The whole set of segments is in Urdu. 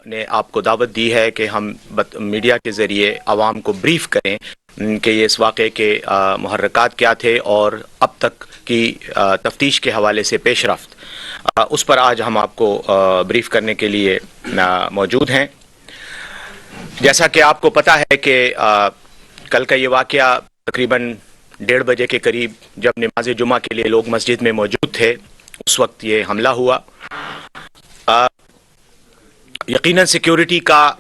نے آپ کو دعوت دی ہے کہ ہم میڈیا کے ذریعے عوام کو بریف کریں کہ یہ اس واقعے کے محرکات کیا تھے اور اب تک کی تفتیش کے حوالے سے پیش رفت، اس پر آج ہم آپ کو بریف کرنے کے لیے موجود ہیں۔ جیسا کہ آپ کو پتہ ہے کہ کل کا یہ واقعہ تقریباً 1:30 بجے کے قریب جب نماز جمعہ کے لیے لوگ مسجد میں موجود تھے، اس وقت یہ حملہ ہوا۔ یقیناً سیکیورٹی کا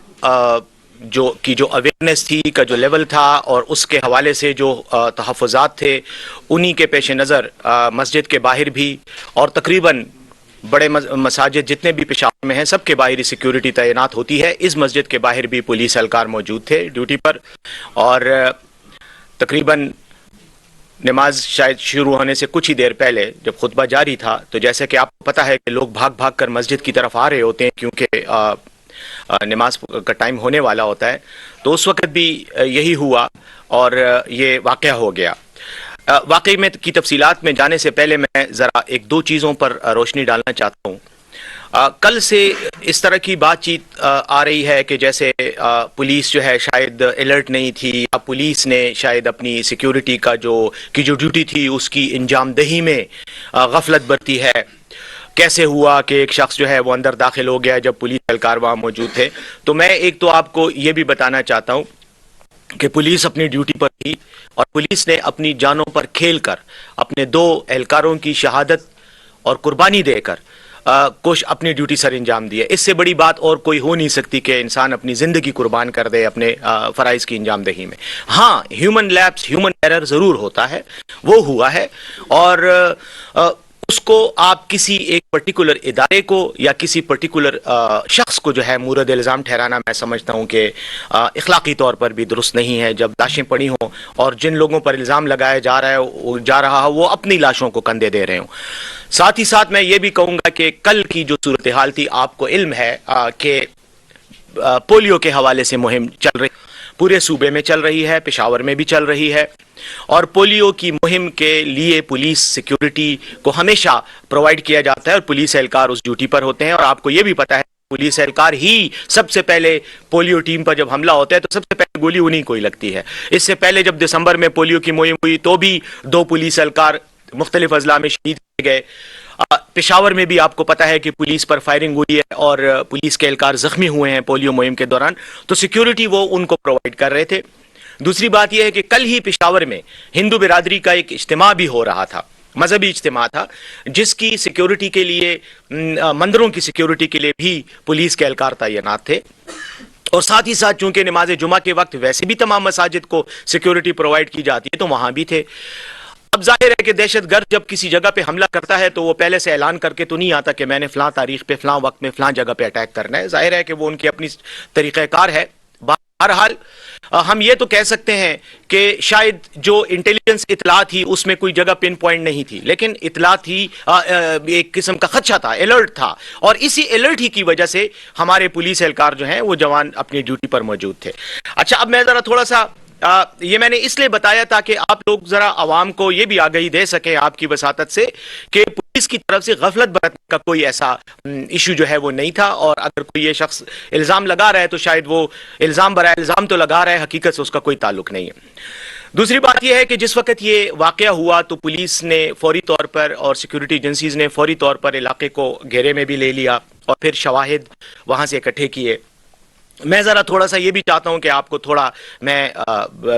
جو اویئرنیس تھی، کا جو لیول تھا، اور اس کے حوالے سے جو تحفظات تھے، انہی کے پیش نظر مسجد کے باہر بھی اور تقریباً بڑے مساجد جتنے بھی پشاور میں ہیں سب کے باہر سیکیورٹی تعینات ہوتی ہے۔ اس مسجد کے باہر بھی پولیس اہلکار موجود تھے ڈیوٹی پر، اور تقریباً نماز شاید شروع ہونے سے کچھ ہی دیر پہلے جب خطبہ جاری تھا تو جیسے کہ آپ کو پتہ ہے کہ لوگ بھاگ بھاگ کر مسجد کی طرف آ رہے ہوتے ہیں کیونکہ نماز کا ٹائم ہونے والا ہوتا ہے، تو اس وقت بھی یہی ہوا اور یہ واقعہ ہو گیا۔ واقعی میں کی تفصیلات میں جانے سے پہلے میں ذرا ایک دو چیزوں پر روشنی ڈالنا چاہتا ہوں۔ کل سے اس طرح کی بات چیت آ رہی ہے کہ جیسے پولیس جو ہے شاید الرٹ نہیں تھی، یا پولیس نے شاید اپنی سیکیورٹی کا جو ڈیوٹی تھی اس کی انجام دہی میں غفلت برتی ہے۔ کیسے ہوا کہ ایک شخص جو ہے وہ اندر داخل ہو گیا جب پولیس اہلکار وہاں موجود تھے؟ تو میں ایک تو آپ کو یہ بھی بتانا چاہتا ہوں کہ پولیس اپنی ڈیوٹی پر تھی، اور پولیس نے اپنی جانوں پر کھیل کر اپنے 2 اہلکاروں کی شہادت اور قربانی دے کر اپنی ڈیوٹی سر انجام دی ہے۔ اس سے بڑی بات اور کوئی ہو نہیں سکتی کہ انسان اپنی زندگی قربان کر دے اپنے فرائض کی انجام دہی میں۔ ہاں، ہیومن لیپس، ہیومن ایرر ضرور ہوتا ہے، وہ ہوا ہے، اور اس کو آپ کسی ایک پرٹیکولر ادارے کو یا کسی پرٹیکولر شخص کو جو ہے مورد الزام ٹھہرانا میں سمجھتا ہوں کہ اخلاقی طور پر بھی درست نہیں ہے۔ جب لاشیں پڑی ہوں اور جن لوگوں پر الزام لگایا جا رہا ہو وہ اپنی لاشوں کو کندھے دے رہے ہوں۔ ساتھ ہی ساتھ میں یہ بھی کہوں گا کہ کل کی جو صورتحال تھی، آپ کو علم ہے کہ پولیو کے حوالے سے مہم چل رہی، پورے صوبے میں چل رہی ہے، پشاور میں بھی چل رہی ہے، اور پولیو کی مہم کے لیے پولیس سیکیورٹی کو ہمیشہ پرووائڈ کیا جاتا ہے، اور پولیس اہلکار اس ڈیوٹی پر ہوتے ہیں۔ اور آپ کو یہ بھی پتہ ہے پولیس اہلکار ہی سب سے پہلے پولیو ٹیم پر جب حملہ ہوتا ہے تو سب سے پہلے گولی انہی کو ہی لگتی ہے۔ اس سے پہلے جب دسمبر میں پولیو کی مہم ہوئی تو بھی 2 پولیس اہلکار مختلف اضلاع میں شہید کیے گئے۔ پشاور میں بھی آپ کو پتہ ہے کہ پولیس پر فائرنگ ہوئی ہے اور پولیس کے اہلکار زخمی ہوئے ہیں پولیو مہم کے دوران، تو سیکیورٹی وہ ان کو پرووائڈ کر رہے تھے۔ دوسری بات یہ ہے کہ کل ہی پشاور میں ہندو برادری کا ایک اجتماع بھی ہو رہا تھا، مذہبی اجتماع تھا، جس کی سیکیورٹی کے لیے مندروں کی سیکیورٹی کے لیے بھی پولیس کے اہلکار تعینات تھے، اور ساتھ ہی ساتھ چونکہ نماز جمعہ کے وقت ویسے بھی تمام مساجد کو سیکیورٹی پرووائڈ کی جاتی ہے تو وہاں بھی تھے۔ اب ظاہر ہے کہ دہشت گرد جب کسی جگہ پہ حملہ کرتا ہے تو وہ پہلے سے اعلان کر کے تو نہیں آتا کہ میں نے فلاں تاریخ پہ فلاں وقت میں فلاں جگہ پہ اٹیک کرنا ہے۔ ظاہر ہے کہ وہ ان کی اپنی طریقہ کار ہے۔ بہرحال ہم یہ تو کہہ سکتے ہیں کہ شاید جو انٹیلیجنس اطلاع تھی اس میں کوئی جگہ پن پوائنٹ نہیں تھی، لیکن اطلاع تھی، ایک قسم کا خدشہ تھا، الرٹ تھا، اور اسی الرٹ ہی کی وجہ سے ہمارے پولیس اہلکار جو ہیں وہ جوان اپنی ڈیوٹی پر موجود تھے۔ اچھا، اب میں ذرا تھوڑا سا یہ میں نے اس لیے بتایا تاکہ آپ لوگ ذرا عوام کو یہ بھی آگہی دے سکیں آپ کی وساطت سے کہ پولیس کی طرف سے غفلت برتنے کا کوئی ایسا ایشو جو ہے وہ نہیں تھا، اور اگر کوئی یہ شخص الزام لگا رہا ہے تو شاید وہ الزام برائے الزام تو لگا رہا ہے، حقیقت سے اس کا کوئی تعلق نہیں ہے۔ دوسری بات یہ ہے کہ جس وقت یہ واقعہ ہوا تو پولیس نے فوری طور پر اور سیکیورٹی ایجنسیز نے فوری طور پر علاقے کو گھیرے میں بھی لے لیا اور پھر شواہد وہاں سے اکٹھے کیے۔ میں ذرا تھوڑا سا یہ بھی چاہتا ہوں کہ آپ کو تھوڑا میں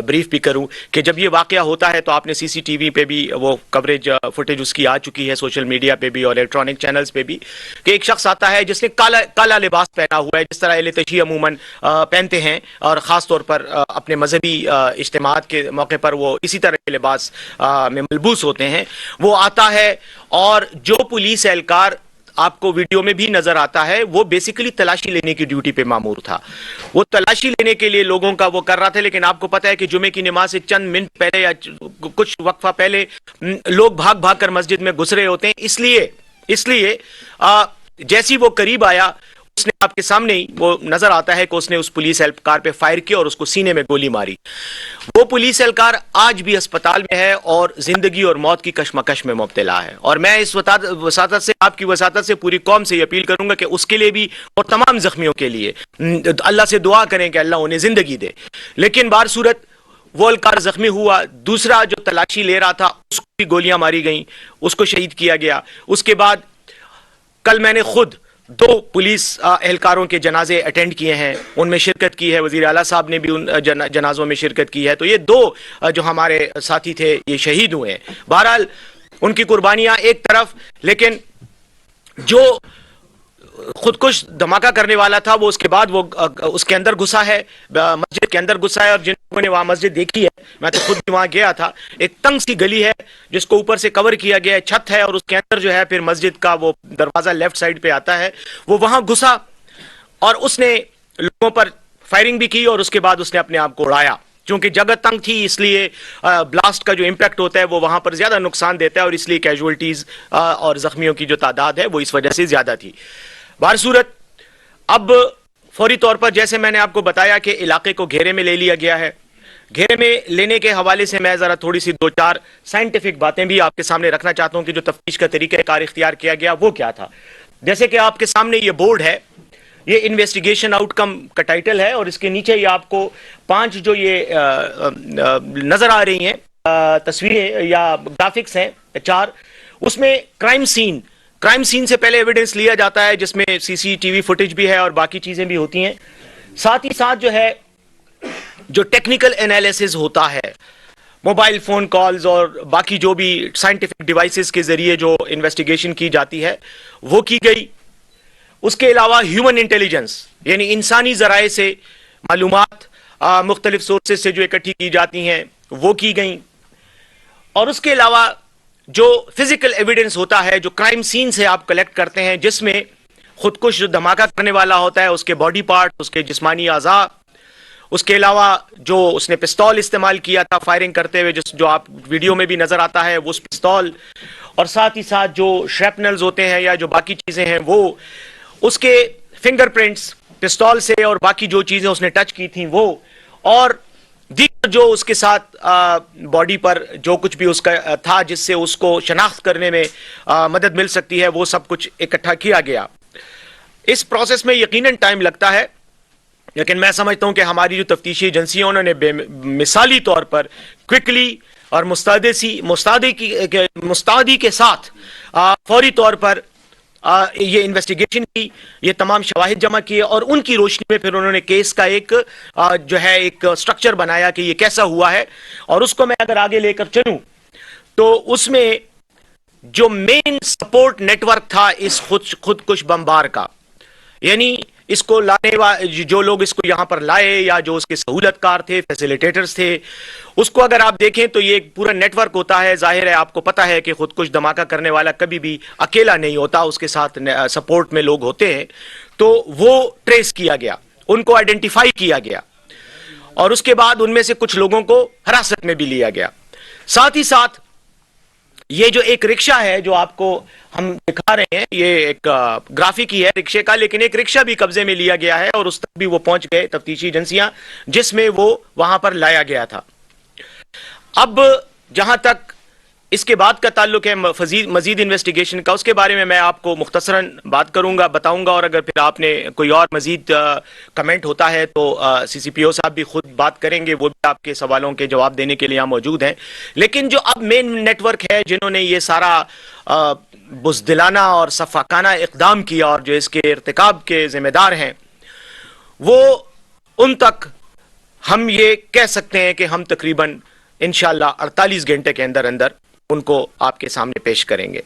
بریف بھی کروں کہ جب یہ واقعہ ہوتا ہے تو آپ نے سی سی ٹی وی پہ بھی وہ کوریج فوٹیج اس کی آ چکی ہے، سوشل میڈیا پہ بھی اور الیکٹرانک چینلز پہ بھی، کہ ایک شخص آتا ہے جس نے کالا لباس پہنا ہوا ہے، جس طرح اہل تشیع عموماً پہنتے ہیں، اور خاص طور پر اپنے مذہبی اجتماعات کے موقع پر وہ اسی طرح کے لباس میں ملبوس ہوتے ہیں۔ وہ آتا ہے اور جو پولیس اہلکار آپ کو ویڈیو میں بھی نظر آتا ہے وہ بیسیکلی تلاشی لینے کی ڈیوٹی پہ مامور تھا۔ وہ تلاشی لینے کے لیے لوگوں کا وہ کر رہا تھا، لیکن آپ کو پتا ہے کہ جمعے کی نماز سے چند منٹ پہلے یا کچھ وقفہ پہلے لوگ بھاگ بھاگ کر مسجد میں گھس رہے ہوتے ہیں، اس لیے جیسی وہ قریب آیا اس نے آپ کے سامنے ہی وہ نظر آتا ہے کہ اس نے اس پولیس اہلکار پہ فائر کیا اور اس کو سینے میں گولی ماری. وہ پولیس اہلکار آج بھی اسپتال میں ہے اور زندگی اور موت کی کشمکش میں مبتلا ہے. اور میں اس وساطت سے، آپ کی وساطت سے، پوری قوم سے یہ اپیل کروں گا کہ اس کے لیے بھی اور تمام زخمیوں کے لیے اللہ سے دعا کریں کہ اللہ انہیں زندگی دے. لیکن بہر صورت وہ اہلکار زخمی ہوا، دوسرا جو تلاشی لے رہا تھا اس کو بھی گولیاں ماری گئیں، اس کو شہید کیا گیا. اس کے بعد کل میں نے خود 2 پولیس اہلکاروں کے جنازے اٹینڈ کیے ہیں، ان میں شرکت کی ہے، وزیر اعلیٰ صاحب نے بھی ان جنازوں میں شرکت کی ہے. تو یہ 2 جو ہمارے ساتھی تھے یہ شہید ہوئے ہیں. بہرحال ان کی قربانیاں ایک طرف، لیکن جو خودکش دھماکہ کرنے والا تھا وہ اس کے بعد وہ اس کے اندر گھسا ہے، مسجد کے اندر گھسا ہے. اور جن لوگوں نے وہاں مسجد دیکھی ہے، میں تو خود بھی وہاں گیا تھا، ایک تنگ سی گلی ہے جس کو اوپر سے کور کیا گیا ہے، چھت ہے، اور اس کے اندر جو ہے پھر مسجد کا وہ دروازہ لیفٹ سائڈ پہ آتا ہے. وہ وہاں گھسا اور اس نے لوگوں پر فائرنگ بھی کی اور اس کے بعد اس نے اپنے آپ کو اڑایا. چونکہ جگہ تنگ تھی اس لیے بلاسٹ کا جو امپیکٹ ہوتا ہے وہ وہاں پر زیادہ نقصان دیتا ہے، اور اس لیے کیجولٹیز اور زخمیوں کی جو تعداد ہے وہ اس وجہ سے زیادہ تھی. بہر صورت اب فوری طور پر جیسے میں نے آپ کو بتایا کہ علاقے کو گھیرے میں لے لیا گیا ہے. گھیرے میں لینے کے حوالے سے میں ذرا تھوڑی سی 2-4 سائنٹیفک باتیں بھی آپ کے سامنے رکھنا چاہتا ہوں کہ جو تفتیش کا طریقہ کار اختیار کیا گیا وہ کیا تھا. جیسے کہ آپ کے سامنے یہ بورڈ ہے، یہ انویسٹیگیشن آؤٹ کم کا ٹائٹل ہے، اور اس کے نیچے یہ آپ کو 5 جو یہ نظر آ رہی ہیں تصویریں یا گرافکس ہیں 4، اس میں کرائم سین سے پہلے ایویڈنس لیا جاتا ہے جس میں CCTV فوٹیج بھی ہے اور باقی چیزیں بھی ہوتی ہیں. ساتھ ہی ساتھ جو ہے جو ٹیکنیکل انالیسز ہوتا ہے، موبائل فون کالز اور باقی جو بھی سائنٹیفک ڈیوائسز کے ذریعے جو انویسٹیگیشن کی جاتی ہے وہ کی گئی. اس کے علاوہ ہیومن انٹیلیجنس یعنی انسانی ذرائع سے معلومات مختلف سورسز سے جو اکٹھی کی جاتی ہیں وہ کی گئیں. اور اس کے علاوہ جو فزیکل ایویڈنس ہوتا ہے جو کرائم سین سے آپ کلیکٹ کرتے ہیں، جس میں خودکش جو دھماکہ کرنے والا ہوتا ہے اس کے باڈی پارٹ، اس کے جسمانی اعضاء، اس کے علاوہ جو اس نے پستول استعمال کیا تھا فائرنگ کرتے ہوئے جو آپ ویڈیو میں بھی نظر آتا ہے وہ اس پستول، اور ساتھ ہی ساتھ جو شریپنلز ہوتے ہیں یا جو باقی چیزیں ہیں وہ اس کے فنگر پرنٹس پستول سے اور باقی جو چیزیں اس نے ٹچ کی تھیں وہ، اور دیگر جو اس کے ساتھ باڈی پر جو کچھ بھی اس کا تھا جس سے اس کو شناخت کرنے میں مدد مل سکتی ہے وہ سب کچھ اکٹھا کیا گیا. اس پروسیس میں یقیناً ٹائم لگتا ہے، لیکن میں سمجھتا ہوں کہ ہماری جو تفتیشی ایجنسیاں انہوں نے مثالی طور پر کوئکلی اور مستعدی کے ساتھ فوری طور پر یہ انویسٹیگیشن کی، یہ تمام شواہد جمع کیے، اور ان کی روشنی میں پھر انہوں نے کیس کا ایک جو ہے ایک سٹرکچر بنایا کہ یہ کیسا ہوا ہے. اور اس کو میں اگر آگے لے کر چلوں تو اس میں جو مین سپورٹ نیٹ ورک تھا اس خودکش بمبار کا، یعنی اس کو لانے جو لوگ اس کو یہاں پر لائے یا جو اس کے سہولت کار تھے، فیسیلیٹیٹرز تھے، اس کو اگر آپ دیکھیں تو یہ ایک پورا نیٹ ورک ہوتا ہے. ظاہر ہے آپ کو پتا ہے کہ خودکش دھماکہ کرنے والا کبھی بھی اکیلا نہیں ہوتا، اس کے ساتھ سپورٹ میں لوگ ہوتے ہیں. تو وہ ٹریس کیا گیا، ان کو آئیڈینٹیفائی کیا گیا، اور اس کے بعد ان میں سے کچھ لوگوں کو حراست میں بھی لیا گیا. ساتھ ہی ساتھ یہ جو ایک رکشہ ہے جو آپ کو ہم دکھا رہے ہیں، یہ ایک گرافک ہی ہے رکشے کا، لیکن ایک رکشہ بھی قبضے میں لیا گیا ہے اور اس تک بھی وہ پہنچ گئے تفتیشی ایجنسیاں جس میں وہ وہاں پر لایا گیا تھا. اب جہاں تک اس کے بعد کا تعلق ہے مزید انویسٹیگیشن کا، اس کے بارے میں میں آپ کو مختصراً بات کروں گا، بتاؤں گا، اور اگر پھر آپ نے کوئی اور مزید کمنٹ ہوتا ہے تو CCPO صاحب بھی خود بات کریں گے، وہ بھی آپ کے سوالوں کے جواب دینے کے لیے یہاں موجود ہیں. لیکن جو اب مین نیٹ ورک ہے جنہوں نے یہ سارا بزدلانہ اور صفاقانہ اقدام کیا اور جو اس کے ارتکاب کے ذمہ دار ہیں، وہ ان تک ہم یہ کہہ سکتے ہیں کہ ہم تقریباً انشاءاللہ 48 گھنٹے کے اندر ان کو آپ کے سامنے پیش کریں گے.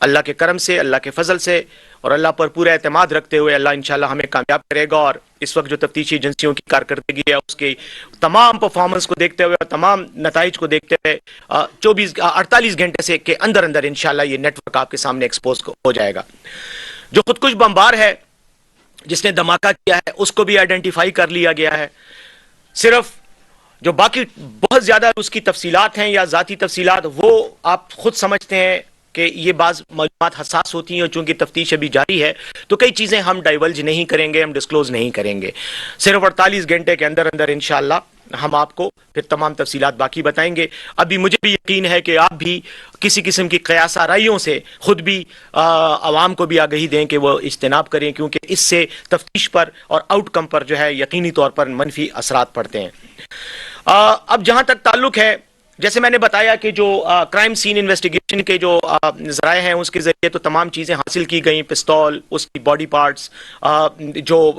اللہ کے کرم سے، اللہ کے فضل سے اور اللہ پر پورا اعتماد رکھتے ہوئے اللہ انشاءاللہ ہمیں کامیاب کرے گا. اور اس وقت جو تفتیشی ایجنسیوں کی کارکردگی ہے اس کی تمام پرفارمنس کو دیکھتے ہوئے اور تمام نتائج کو دیکھتے ہوئے 48 گھنٹے سے کے اندر انشاءاللہ یہ نیٹ ورک آپ کے سامنے ایکسپوز ہو جائے گا. جو خودکش بمبار ہے جس نے دھماکہ کیا ہے اس کو بھی آئیڈینٹیفائی کر لیا گیا ہے. صرف جو باقی بہت زیادہ اس کی تفصیلات ہیں یا ذاتی تفصیلات وہ آپ خود سمجھتے ہیں کہ یہ بعض معلومات حساس ہوتی ہیں اور چونکہ تفتیش ابھی جاری ہے تو کئی چیزیں ہم ڈائیولج نہیں کریں گے, ہم ڈسکلوز نہیں کریں گے. صرف 48 گھنٹے کے اندر اندر انشاءاللہ ہم آپ کو پھر تمام تفصیلات باقی بتائیں گے. ابھی مجھے بھی یقین ہے کہ آپ بھی کسی قسم کی قیاس آرائیوں سے خود بھی عوام کو بھی آگہی دیں کہ وہ اجتناب کریں, کیونکہ اس سے تفتیش پر اور آؤٹ کم پر جو ہے یقینی طور پر منفی اثرات پڑتے ہیں. اب جہاں تک تعلق ہے, جیسے میں نے بتایا کہ جو کرائم سین انویسٹیگیشن کے جو ذرائع ہیں اس کے ذریعے تو تمام چیزیں حاصل کی گئیں, پستول, اس کی باڈی پارٹس, جو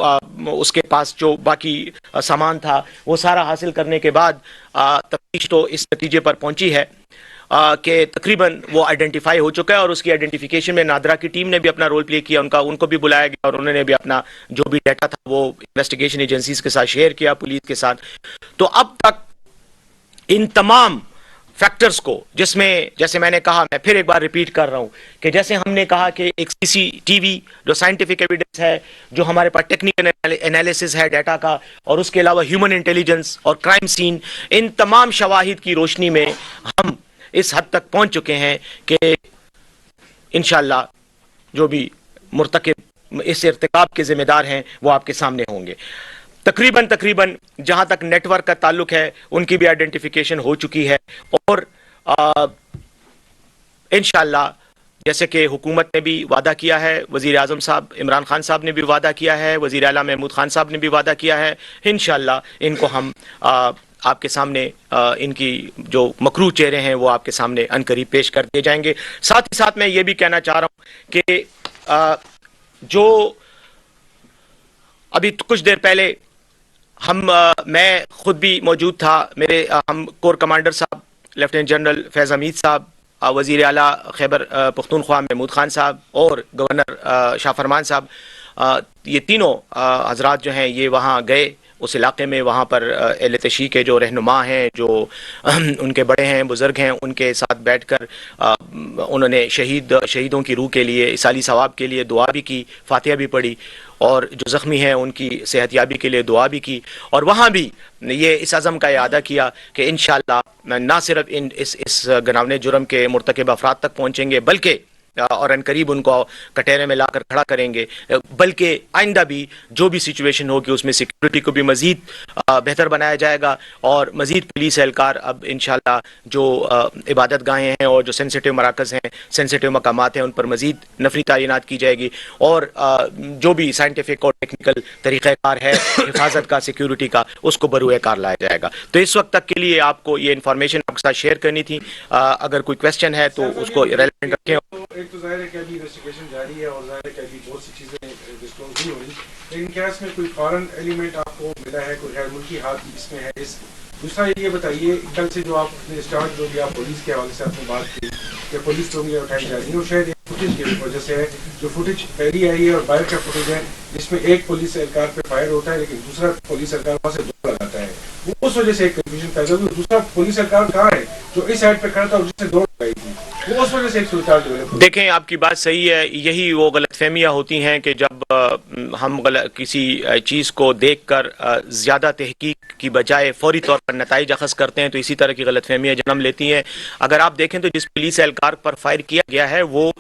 اس کے پاس جو باقی سامان تھا وہ سارا حاصل کرنے کے بعد تفتیش تو اس نتیجے پر پہنچی ہے کہ تقریباً وہ آئیڈینٹیفائی ہو چکا ہے, اور اس کی آئیڈینٹیفیکیشن میں نادرا کی ٹیم نے بھی اپنا رول پلے کیا, ان کو بھی بلایا گیا اور انہوں نے بھی اپنا جو بھی ڈیٹا تھا وہ انویسٹیگیشن ایجنسیز کے ساتھ شیئر کیا, پولیس کے ساتھ. تو اب تک ان تمام فیکٹرز کو, جس میں جیسے میں نے کہا, میں پھر ایک بار ریپیٹ کر رہا ہوں کہ جیسے ہم نے کہا کہ ایک سی سی ٹی وی جو سائنٹیفک ایویڈنس ہے, جو ہمارے پاس ٹیکنیکل انالیسس ہے ڈیٹا کا, اور اس کے علاوہ ہیومن انٹیلیجنس اور کرائم سین, ان تمام شواہد کی روشنی میں ہم اس حد تک پہنچ چکے ہیں کہ انشاءاللہ جو بھی مرتکب اس ارتکاب کے ذمہ دار ہیں وہ آپ کے سامنے ہوں گے. تقریباً جہاں تک نیٹ ورک کا تعلق ہے ان کی بھی آئیڈینٹیفیکیشن ہو چکی ہے, اور انشاءاللہ جیسے کہ حکومت نے بھی وعدہ کیا ہے, وزیر اعظم صاحب عمران خان صاحب نے بھی وعدہ کیا ہے, وزیر اعلیٰ محمود خان صاحب نے بھی وعدہ کیا ہے, انشاءاللہ ان کو ہم آپ کے سامنے ان کی جو مکروہ چہرے ہیں وہ آپ کے سامنے عنقریب پیش کر دیے جائیں گے. ساتھ ہی ساتھ میں یہ بھی کہنا چاہ رہا ہوں کہ جو ابھی کچھ دیر پہلے میں خود بھی موجود تھا, میرے ہم کور کمانڈر صاحب لیفٹیننٹ جنرل فیض حمید صاحب, وزیر اعلیٰ خیبر پختونخوا محمود خان صاحب اور گورنر شاہ فرمان صاحب, یہ تینوں حضرات جو ہیں یہ وہاں گئے اس علاقے میں, وہاں پر اہل تشیع کے جو رہنما ہیں, جو ان کے بڑے ہیں, بزرگ ہیں, ان کے ساتھ بیٹھ کر انہوں نے شہیدوں کی روح کے لیے, اصالی ثواب کے لیے دعا بھی کی, فاتحہ بھی پڑھی, اور جو زخمی ہیں ان کی صحت یابی کے لیے دعا بھی کی, اور وہاں بھی یہ اس عزم کا اعادہ کیا کہ انشاءاللہ نہ صرف اس گناونے جرم کے مرتکب افراد تک پہنچیں گے بلکہ اور عنقریب ان کو کٹہرے میں لا کر کھڑا کریں گے, بلکہ آئندہ بھی جو بھی سچویشن ہوگی اس میں سیکورٹی کو بھی مزید بہتر بنایا جائے گا, اور مزید پولیس اہلکار اب انشاءاللہ جو عبادت گاہیں ہیں اور جو سینسیٹیو مراکز ہیں, سینسیٹیو مقامات ہیں, ان پر مزید نفری تعینات کی جائے گی, اور جو بھی سائنٹیفک اور ٹیکنیکل طریقہ کار ہے حفاظت کا, سیکورٹی کا, اس کو بروئے کار لایا جائے گا. تو اس وقت تک کے لیے آپ کو یہ انفارمیشن آپ کے ساتھ شیئر کرنی تھی. اگر کوئی کویسچن ہے تو اس کو ریلیونٹ رکھیں. ایک تو ظاہر ہے کہ ابھی انویسٹیگیشن جاری ہے اور ظاہر ہے کہ ابھی بہت سی چیزیں ڈسکلوز نہیں ہو رہی, لیکن کیا اس میں کوئی فارن ایلیمنٹ آپ کو ملا ہے, کوئی غیر ملکی ہاتھ اس میں ہے؟ دوسرا یہ بتائیے کل سے جو آپ نے اسٹارٹ جو بھی آپ پولیس کے حوالے سے آپ نے بات کی کہ پولیس چونگیاں اٹھائی جا رہی ہیں, اور شاید فوٹیج کی وجہ سے ہے, جو فوٹیج پہلی آئی ہے اور باہر کا فوٹیج ہے جس میں ایک پولیس اہلکار پہ فائر ہوتا ہے لیکن دوسرا پولیس اہلکار وہاں سے دو لگاتا ہے, وہ اس وجہ سے ایک کنفیوژن پیدا ہوئی. دوسرا پولیس اہلکار کہاں ہے جو اس سائڈ پہ کھڑا تھا اور جس نے دو لگائی تھی, وہ اس وجہ سے ایک صورتحال ڈیولپ ہوئی. دیکھیں آپ کی بات صحیح ہے, یہی وہ غلط فہمیاں ہوتی ہیں کہ جب ہم کسی چیز کو دیکھ کر زیادہ تحقیق کی بجائے فوری طور پر نتائج اخذ کرتے ہیں تو اسی طرح کی غلط فہمیاں جنم لیتی ہیں. اگر آپ دیکھیں تو جس پولیس اہلکار پر فائر کیا گیا ہے وہ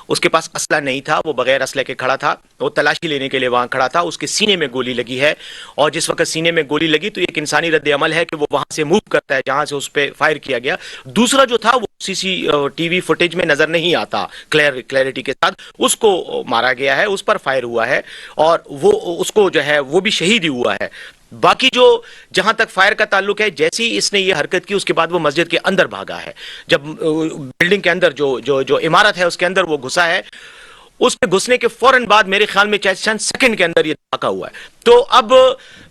اس کے پاس اسلحہ نہیں تھا, وہ بغیر اسلحے کے کھڑا تھا, وہ تلاشی لینے کے لیے وہاں کھڑا تھا, اس کے سینے میں گولی لگی ہے, اور جس وقت سینے میں گولی لگی تو ایک انسانی رد عمل ہے کہ وہ وہاں سے موو کرتا ہے جہاں سے اس پہ فائر کیا گیا. دوسرا جو تھا وہ سی سی ٹی وی فوٹیج میں نظر نہیں آتا کلیئرٹی کے ساتھ, اس کو مارا گیا ہے, اس پر فائر ہوا ہے, اور وہ اس کو جو ہے وہ بھی شہید ہی ہوا ہے. باقی جو جہاں تک فائر کا تعلق ہے, جیسی اس نے یہ حرکت کی اس کے بعد وہ مسجد کے اندر بھاگا ہے, جب بلڈنگ کے اندر جو عمارت ہے اس کے اندر وہ گھسا ہے, اس پہ گھسنے کے فوراً بعد میرے خیال میں چند سیکنڈ کے اندر یہ دھاکہ ہوا ہے. تو اب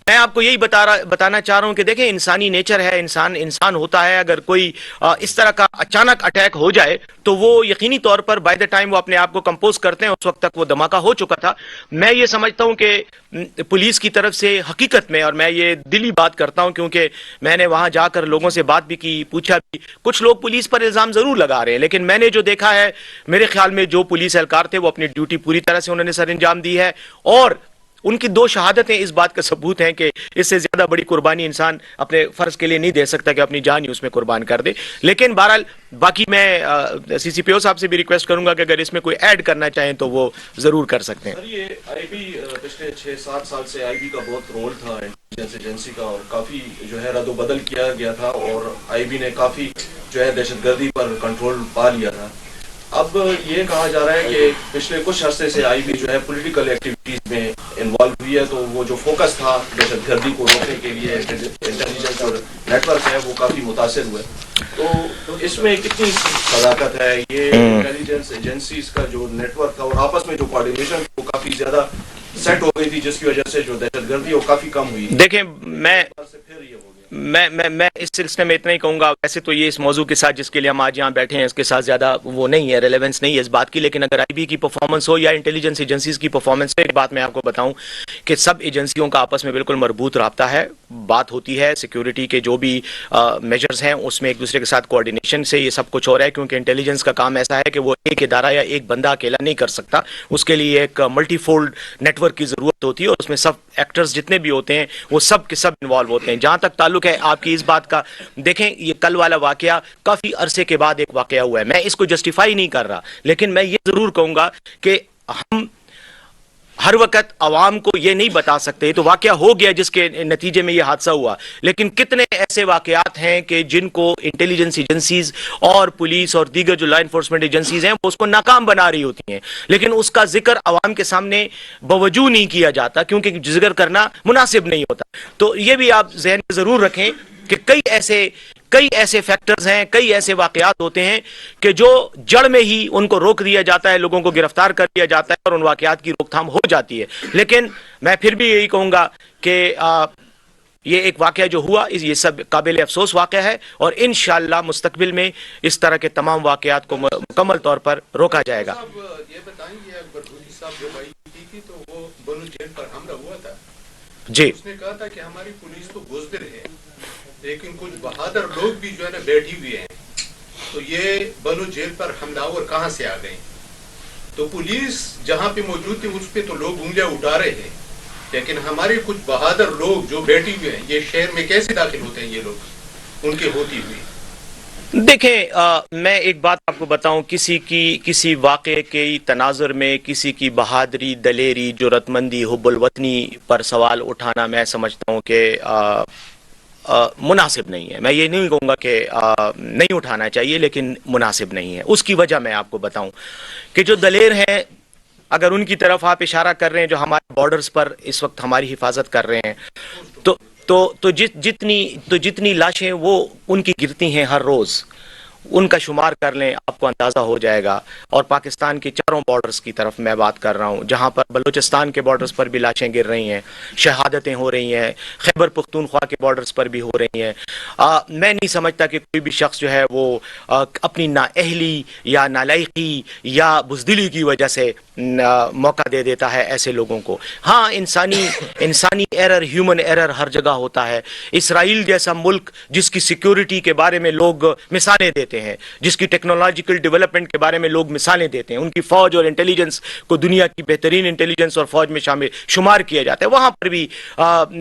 میں آپ کو یہی بتانا چاہ رہا ہوں کہ دیکھیں انسانی نیچر ہے, انسان ہوتا ہے, اگر کوئی اس طرح کا اچانک اٹیک ہو جائے تو وہ یقینی طور پر بائی دا ٹائم وہ اپنے آپ کو کمپوز کرتے ہیں, اس وقت تک وہ دھماکہ ہو چکا تھا. میں یہ سمجھتا ہوں کہ پولیس کی طرف سے حقیقت میں, اور میں یہ دلی بات کرتا ہوں کیونکہ میں نے وہاں جا کر لوگوں سے بات بھی کی, پوچھا بھی, کچھ لوگ پولیس پر الزام ضرور لگا رہے ہیں, لیکن میں نے جو دیکھا ہے میرے خیال میں جو پولیس اہلکار تھے وہ اپنی ڈیوٹی پوری طرح سے انہوں نے سر انجام دی ہے, اور ان کی 2 شہادتیں اس بات کا ثبوت ہیں کہ اس سے زیادہ بڑی قربانی انسان اپنے فرض کے لیے نہیں دے سکتا کہ اپنی جان ہی اس میں قربان کر دے. لیکن بہرحال باقی میں سی سی پی او صاحب سے بھی ریکویسٹ کروں گا کہ اگر اس میں کوئی ایڈ کرنا چاہیں تو وہ ضرور کر سکتے ہیں. سر یہ آئی بی پچھلے 6-7 سال سے آئی بی کا بہت رول تھا انٹیلیجنس ایجنسی کا, اور کافی جو ہے رد و بدل کیا گیا تھا, اور آئی بی نے کافی جو ہے دہشت گردی پر کنٹرول پا لیا تھا. اب یہ کہا جا رہا ہے کہ پچھلے کچھ عرصے سے آئی بی جو ہے پولیٹیکل ایکٹیویٹیز میں انوالو ہوئی ہے, تو وہ جو فوکس تھا دہشت گردی کو روکنے کے لیے انٹیلیجنس اور نیٹ ورک ہے وہ کافی متاثر ہوئے. تو اس میں کتنی صداقت ہے یہ انٹیلیجنس ایجنسیز کا جو نیٹ ورک تھا اور آپس میں جو کوارڈینیشن وہ کافی زیادہ سیٹ ہو گئی تھی, جس کی وجہ سے جو دہشت گردی وہ کافی کم ہوئی. دیکھیں میں اس سلسلے میں اتنا ہی کہوں گا. ویسے تو یہ اس موضوع کے ساتھ جس کے لیے ہم آج یہاں بیٹھے ہیں اس کے ساتھ زیادہ وہ نہیں ہے, ریلیونس نہیں ہے اس بات کی, لیکن اگر آئی بی کی پرفارمنس ہو یا انٹیلیجنس ایجنسیز کی پرفارمنس ہو, ایک بات میں آپ کو بتاؤں کہ سب ایجنسیوں کا آپس میں بالکل مربوط رابطہ ہے, بات ہوتی ہے سیکیورٹی کے جو بھی میجرز ہیں اس میں ایک دوسرے کے ساتھ کوارڈینیشن سے یہ سب کچھ ہو رہا ہے, کیونکہ انٹیلیجنس کا کام ایسا ہے کہ وہ ایک ادارہ یا ایک بندہ اکیلا نہیں کر سکتا, اس کے لیے ایک ملٹی فولڈ نیٹ ورک کی ضرورت ہوتی ہے, اور اس میں سب ایکٹرز جتنے بھی ہوتے ہیں وہ سب کے سب انوالو ہوتے ہیں. جہاں تک تعلق ہے آپ کی اس بات کا, دیکھیں یہ کل والا واقعہ کافی عرصے کے بعد ایک واقعہ ہوا ہے, میں اس کو جسٹیفائی نہیں کر رہا, لیکن میں یہ ضرور کہوں گا کہ ہم ہر وقت عوام کو یہ نہیں بتا سکتے تو واقعہ ہو گیا جس کے نتیجے میں یہ حادثہ ہوا, لیکن کتنے ایسے واقعات ہیں کہ جن کو انٹیلیجنس ایجنسیز اور پولیس اور دیگر جو لا انفورسمنٹ ایجنسیز ہیں وہ اس کو ناکام بنا رہی ہوتی ہیں, لیکن اس کا ذکر عوام کے سامنے بوجو نہیں کیا جاتا کیونکہ ذکر کرنا مناسب نہیں ہوتا. تو یہ بھی آپ ذہن میں ضرور رکھیں کہ کئی ایسے فیکٹرز ہیں, کئی ایسے واقعات ہوتے ہیں کہ جو جڑ میں ہی ان کو روک دیا جاتا ہے, لوگوں کو گرفتار کر دیا جاتا ہے اور ان واقعات کی روک تھام ہو جاتی ہے. لیکن میں پھر بھی یہی کہوں گا کہ یہ ایک واقعہ جو ہوا یہ سب قابل افسوس واقعہ ہے, اور انشاءاللہ مستقبل میں اس طرح کے تمام واقعات کو مکمل طور پر روکا جائے گا. یہ بتائیں یہ اکبر بھوٹی صاحب جو بھائی کی تھی تو وہ بنو جیل پر حملہ ہوا تھا, جی اس نے کہا تھا کہ ہماری پولیس تو بزدل ہے لیکن کچھ بہادر لوگ بھی جو ہے نا بیٹھی ہوئے ہیں, تو یہ بنو جیل پر حملہ اور کہاں سے آ گئے؟ تو پولیس جہاں پہ موجود تھی اس پہ تو لوگ انگلیاں اٹھا رہے ہیں, لیکن ہمارے کچھ بہادر لوگ جو بیٹھی ہوئے ہیں یہ شہر میں کیسے داخل ہوتے ہیں یہ لوگ ان کے ہوتی ہوئی؟ دیکھیں میں ایک بات آپ کو بتاؤں, کسی واقعے کے تناظر میں کسی کی بہادری, دلیری, جرأت مندی, حب الوطنی پر سوال اٹھانا میں سمجھتا ہوں کہ مناسب نہیں ہے. میں یہ نہیں کہوں گا کہ نہیں اٹھانا چاہیے, لیکن مناسب نہیں ہے. اس کی وجہ میں آپ کو بتاؤں کہ جو دلیر ہیں, اگر ان کی طرف آپ اشارہ کر رہے ہیں جو ہمارے بارڈرز پر اس وقت ہماری حفاظت کر رہے ہیں, تو جتنی لاشیں وہ ان کی گرتی ہیں ہر روز, ان کا شمار کر لیں آپ کو اندازہ ہو جائے گا. اور پاکستان کے چاروں بارڈرز کی طرف میں بات کر رہا ہوں, جہاں پر بلوچستان کے بارڈرز پر بھی لاشیں گر رہی ہیں, شہادتیں ہو رہی ہیں, خیبر پختونخوا کے بارڈرز پر بھی ہو رہی ہیں. میں نہیں سمجھتا کہ کوئی بھی شخص جو ہے وہ اپنی نااہلی یا نالائقی یا بزدلی کی وجہ سے موقع دے دیتا ہے ایسے لوگوں کو. ہاں انسانی ایرر, ہیومن ایرر ہر جگہ ہوتا ہے. اسرائیل جیسا ملک جس کی سیکیورٹی کے بارے میں لوگ مثالیں دیتے ہیں, جس کی ٹیکنالوجیکل ڈیولپمنٹ کے بارے میں لوگ مثالیں دیتے ہیں, ان کی فوج اور انٹیلیجنس کو دنیا کی بہترین انٹیلیجنس اور فوج میں شمار کیا جاتا ہے, وہاں پر بھی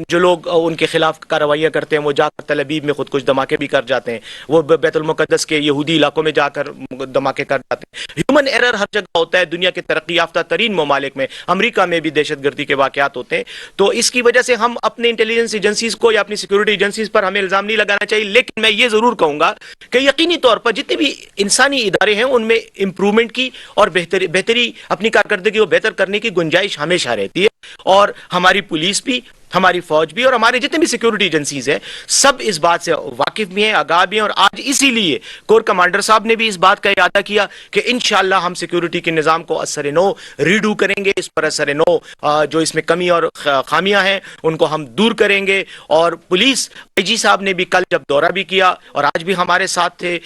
جو لوگ ان کے خلاف کارروائیاں کرتے ہیں وہ جا کر تل ابیب میں خود کچھ دھماکے بھی کر جاتے ہیں, وہ بیت المقدس کے یہودی علاقوں میں جا کر دھماکے کر جاتے ہیں. ہیومن ایرر ہر جگہ ہوتا ہے. دنیا کے ترقی یافتہ ترین ممالک میں, امریکہ میں بھی دہشت گردی کے واقعات ہوتے ہیں. تو اس کی وجہ سے ہم اپنے انٹیلیجنس ایجنسیز کو یا اپنی سیکورٹی ایجنسیز پر ہمیں الزام نہیں لگانا چاہیے, لیکن میں یہ ضرور کہوں گا کہ یقینی طور پر جتنے بھی انسانی ادارے ہیں ان میں امپرومنٹ کی اور بہتری اپنی کارکردگی کو بہتر کرنے کی گنجائش ہمیشہ رہتی ہے. اور ہماری پولیس بھی, ہماری فوج بھی اور ہمارے جتنے بھی سیکورٹی ایجنسیز ہیں سب اس بات سے واقف بھی ہیں, آگاہ بھی ہیں. اور آج اسی لیے کور کمانڈر صاحب نے بھی اس بات کا اعادہ کیا کہ انشاءاللہ ہم سیکورٹی کے نظام کو اثر نو ریڈو کریں گے, اس پر اثر نو جو اس میں کمی اور خامیاں ہیں ان کو ہم دور کریں گے. اور پولیس آئی جی صاحب نے بھی کل جب دورہ بھی کیا اور آج بھی ہمارے ساتھ تھے,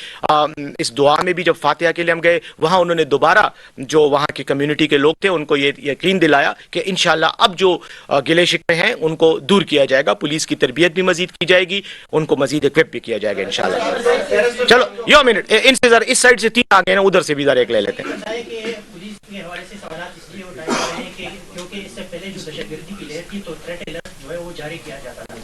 اس دعا میں بھی جب فاتحہ کے لیے ہم گئے وہاں انہوں نے دوبارہ جو وہاں کی کمیونٹی کے لوگ تھے ان کو یہ یقین دلایا کہ انشاءاللہ اب جو گلے شکوے ہیں ان کو دور کیا جائے گا, پولیس کی تربیت بھی مزید کی جائے گی, ان کو مزید اکوپ بھی کیا جائے گا انشاءاللہ. چلو یو منٹ, ان سے ذرا اس سائڈ سے 3 آگے نا, ادھر سے بھی ذرا ایک لے لیتے ہیں. پولیس کے حوالے سے سوالات اس لیے اٹھائے جا رہے ہیں کہ کیونکہ اس سے پہلے جو دہشت گردی کی تھی تو تھریٹ الرٹ جو ہے وہ جاری کیا جاتا تھا،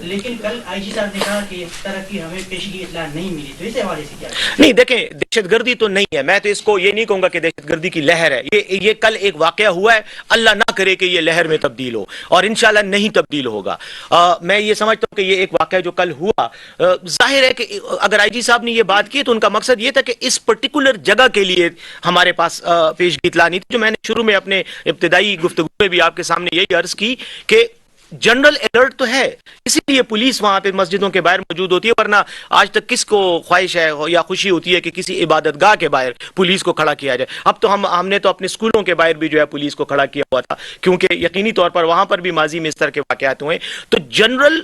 لیکن کل آئی جی صاحب نے کہا کہ اس طرح کی ہمیں پیشگی اطلاع نہیں ملی، تو اس حوالے سے کیا؟ نہیں دیکھیں، دہشت گردی تو نہیں ہے، میں تو اس کو یہ نہیں کہوں گا کہ دہشت گردی کی لہر ہے، یہ کل ایک واقعہ ہوا ہے، اللہ نہ کرے کہ یہ لہر میں تبدیل ہو، اور انشاءاللہ نہیں تبدیل ہوگا۔ میں یہ سمجھتا ہوں کہ یہ ایک واقعہ جو کل ہوا، ظاہر ہے کہ اگر آئی جی صاحب نے یہ بات کی تو ان کا مقصد یہ تھا کہ اس پرٹیکولر جگہ کے لیے ہمارے پاس پیشگی اطلاع نہیں تھی، جو میں نے شروع میں اپنے ابتدائی گفتگو میں بھی آپ کے سامنے یہی عرض کی کہ جنرل الرٹ تو ہے، اسی لیے پولیس وہاں پہ مسجدوں کے باہر موجود ہوتی ہے، ورنہ آج تک کس کو خواہش ہے یا خوشی ہوتی ہے کہ کسی عبادت گاہ کے باہر پولیس کو کھڑا کیا جائے؟ اب تو ہم نے تو اپنے سکولوں کے باہر بھی جو ہے پولیس کو کھڑا کیا ہوا تھا، کیونکہ یقینی طور پر وہاں پر بھی ماضی میں اس طرح کے واقعات ہوئے، تو جنرل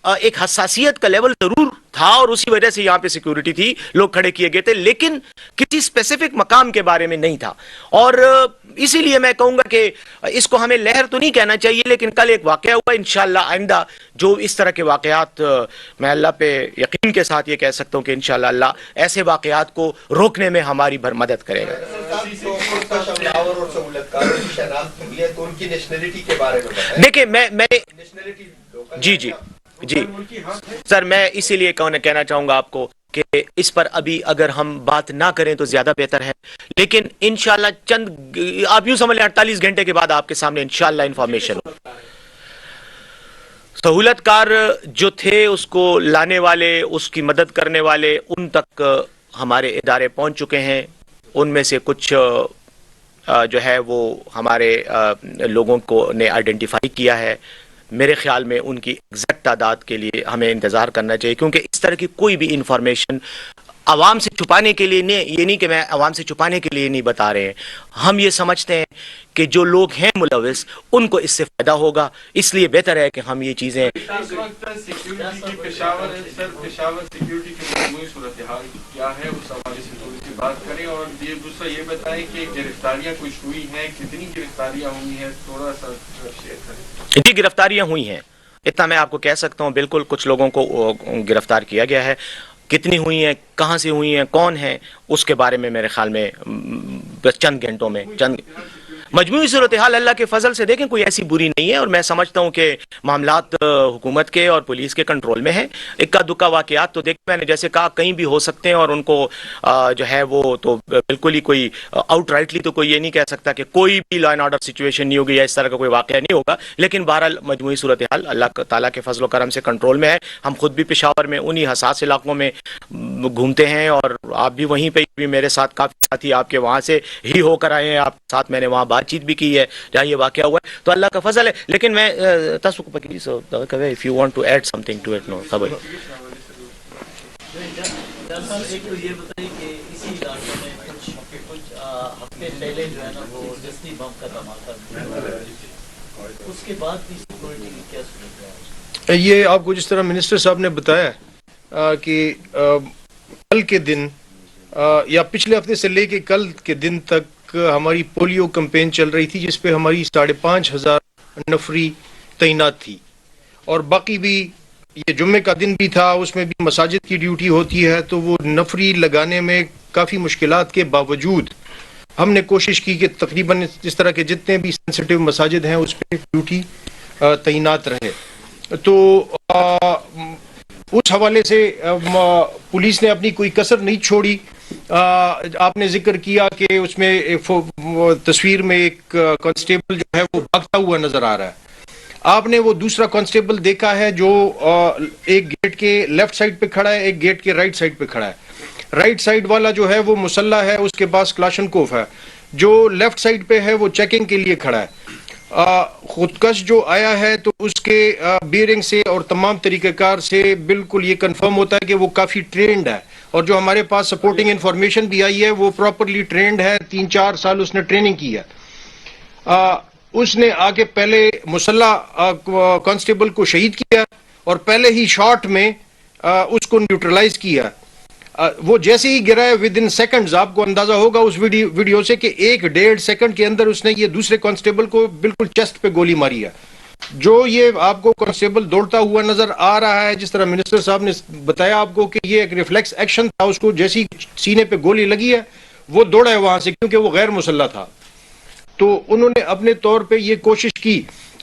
ایک حساسیت کا لیول ضرور تھا، اور اسی وجہ سے یہاں پہ سیکیورٹی تھی، لوگ کھڑے کیے گئے تھے، لیکن کسی اسپیسیفک مقام کے بارے میں نہیں تھا، اور اسی لیے میں کہوں گا کہ اس کو ہمیں لہر تو نہیں کہنا چاہیے، لیکن کل ایک واقعہ ہوا، انشاءاللہ آئندہ جو اس طرح کے واقعات، میں اللہ پہ یقین کے ساتھ یہ کہہ سکتا ہوں کہ انشاءاللہ اللہ ایسے واقعات کو روکنے میں ہماری مدد کرے گا۔ دیکھیں میں جی سر، میں اسی لیے کہنا چاہوں گا آپ کو کہ اس پر ابھی اگر ہم بات نہ کریں تو زیادہ بہتر ہے، لیکن انشاءاللہ چند آپ یوں سمجھ لیں 48 گھنٹے کے بعد آپ کے سامنے انشاءاللہ انفارمیشن ہو۔ سہولت کار جو تھے، اس کو لانے والے، اس کی مدد کرنے والے، ان تک ہمارے ادارے پہنچ چکے ہیں، ان میں سے کچھ جو ہے وہ ہمارے لوگوں کو نے آئیڈینٹیفائی کیا ہے، میرے خیال میں ان کی ایگزیکٹ تعداد کے لیے ہمیں انتظار کرنا چاہیے، کیونکہ اس طرح کی کوئی بھی انفارمیشن عوام سے چھپانے کے لیے نہیں، یہ نہیں کہ میں عوام سے چھپانے کے لیے نہیں بتا رہے ہیں، ہم یہ سمجھتے ہیں کہ جو لوگ ہیں ملوث ان کو اس سے فائدہ ہوگا، اس لیے بہتر ہے کہ ہم یہ چیزیں اس وقت سیکیورٹی کی پشاور سیکیورٹی کی مجموعی صورتحال کیا ہے، اس حوالے سے تھوڑی سی بات کریں، اور یہ دوسرا یہ بتائیں کہ گرفتاریاں کچھ ہوئی ہیں، کتنی گرفتاریاں ہوئی ہیں، تھوڑا سا شیئر کریں۔ جی گرفتاریاں ہوئی ہیں، اتنا میں آپ کو کہہ سکتا ہوں، بالکل کچھ لوگوں کو گرفتار کیا گیا ہے، کتنی ہوئی ہیں، کہاں سے ہوئی ہیں، کون ہیں، اس کے بارے میں میرے خیال میں بس چند گھنٹوں میں مجموعی صورتحال اللہ کے فضل سے دیکھیں کوئی ایسی بری نہیں ہے، اور میں سمجھتا ہوں کہ معاملات حکومت کے اور پولیس کے کنٹرول میں ہیں، اکا دکا واقعات تو دیکھیں میں نے جیسے کہا کہیں بھی ہو سکتے ہیں، اور ان کو جو ہے وہ تو بالکل ہی کوئی آؤٹ رائٹلی تو کوئی یہ نہیں کہہ سکتا کہ کوئی بھی لا اینڈ آرڈر سچویشن نہیں ہوگی یا اس طرح کا کوئی واقعہ نہیں ہوگا، لیکن بہرحال مجموعی صورتحال اللہ تعالیٰ کے فضل و کرم سے کنٹرول میں ہے۔ ہم خود بھی پشاور میں انہی حساس علاقوں میں گھومتے ہیں، اور آپ بھی وہیں پہ بھی میرے ساتھ کافی ساتھی آپ کے وہاں سے ہی ہو کر آئے ہیں، آپ کے ساتھ میں نے وہاں بات چیت بھی کی ہے جہاں یہ واقعہ ہوا ہے، تو اللہ کا فضل ہے، لیکن میں if you want to add something to it, no خبر ایک تو یہ بتائیے کہ اسی علاقے میں کچھ ہفتے پہلے جو ہے نا وہ جسٹی بم کا دھماکہ ہوا، اس کے بعد بھی سیکورٹی کی کیا صورت ہے؟ یہ آپ کو جس طرح منسٹر صاحب نے بتایا کہ کل کے دن یا پچھلے ہفتے سے لے کے کل کے دن تک ہماری پولیو کمپین چل رہی تھی، جس پہ ہماری 5,500 نفری تعینات تھی، اور باقی بھی یہ جمعے کا دن بھی تھا، اس میں بھی مساجد کی ڈیوٹی ہوتی ہے، تو وہ نفری لگانے میں کافی مشکلات کے باوجود ہم نے کوشش کی کہ تقریباً اس طرح کے جتنے بھی سینسٹیو مساجد ہیں اس پہ ڈیوٹی تعینات رہے۔ تو اس حوالے سے پولیس نے اپنی کوئی کسر نہیں چھوڑی۔ آپ نے ذکر کیا کہ اس میں تصویر میں ایک کانسٹیبل جو ہے وہ بھاگتا ہوا نظر آ رہا ہے، آپ نے وہ دوسرا کانسٹیبل دیکھا ہے جو ایک گیٹ کے لیفٹ سائڈ پہ کھڑا ہے، ایک گیٹ کے رائٹ سائڈ پہ کھڑا ہے۔ رائٹ سائڈ والا جو ہے وہ مسلح ہے، اس کے پاس کلاشنکوف ہے، جو لیفٹ سائڈ پہ ہے وہ چیکنگ کے لیے کھڑا ہے۔ خودکش جو آیا ہے تو اس کے بیئرنگ سے اور تمام طریقہ کار سے بالکل یہ کنفرم ہوتا ہے کہ وہ کافی ٹرینڈ ہے، اور جو ہمارے پاس سپورٹنگ انفارمیشن بھی آئی ہے وہ پراپرلی ٹرینڈ ہے، 3-4 سال اس نے ٹریننگ کی ہے۔ اس نے آگے پہلے مسلح کانسٹیبل کو شہید کیا اور پہلے ہی شاٹ میں اس کو نیوٹرلائز کیا۔ وہ جیسے ہی گرا ہے ود ان سیکنڈز، آپ کو اندازہ ہوگا اس ویڈیو سے کہ 1-1.5 سیکنڈ کے اندر اس نے یہ دوسرے کانسٹیبل کو بالکل چیسٹ پہ گولی ماری ہے۔ جو یہ آپ کو کانسٹیبل دوڑتا ہوا نظر آ رہا ہے، جس طرح منسٹر صاحب نے بتایا آپ کو کہ یہ ایک ریفلیکس ایکشن تھا، اس کو جیسی سینے پہ گولی لگی ہے وہ دوڑا ہے وہاں سے، کیونکہ وہ غیر مسلح تھا۔ تو انہوں نے اپنے طور پہ یہ کوشش کی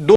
2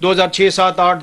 2006, 7, 8